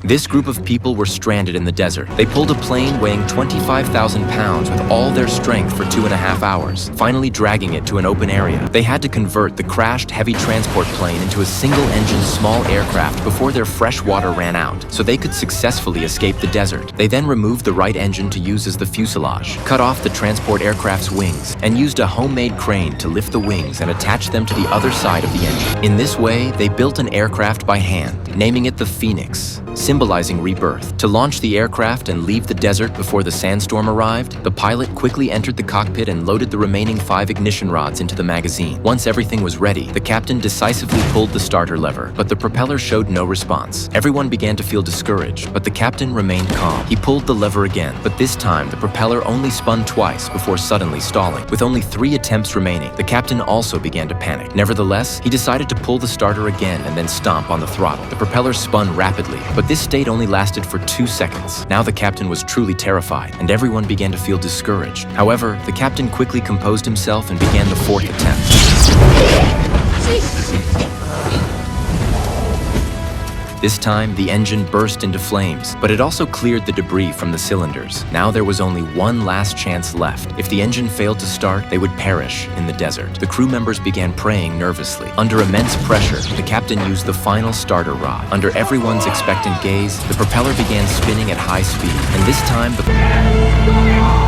This group of people were stranded in the desert. They pulled a plane weighing 25,000 pounds with all their strength for 2.5 hours, finally dragging it to an open area. They had to convert the crashed heavy transport plane into a single-engine small aircraft before their fresh water ran out, so they could successfully escape the desert. They then removed the right engine to use as the fuselage, cut off the transport aircraft's wings, and used a homemade crane to lift the wings and attach them to the other side of the engine. In this way, they built an aircraft by hand, naming it the Phoenix, symbolizing rebirth. To launch the aircraft and leave the desert before the sandstorm arrived, the pilot quickly entered the cockpit and loaded the remaining 5 ignition rods into the magazine. Once everything was ready, the captain decisively pulled the starter lever, but the propeller showed no response. Everyone began to feel discouraged, but the captain remained calm. He pulled the lever again, but this time the propeller only spun twice before suddenly stalling. With only 3 attempts remaining, the captain also began to panic. Nevertheless, he decided to pull the starter again and then stomp on the throttle. The propeller spun rapidly, but this state only lasted for 2 seconds. Now the captain was truly terrified, and everyone began to feel discouraged. However, the captain quickly composed himself and began the 4th attempt. This time, the engine burst into flames, but it also cleared the debris from the cylinders. Now there was only one last chance left. If the engine failed to start, they would perish in the desert. The crew members began praying nervously. Under immense pressure, the captain used the final starter rod. Under everyone's expectant gaze, the propeller began spinning at high speed, and this time the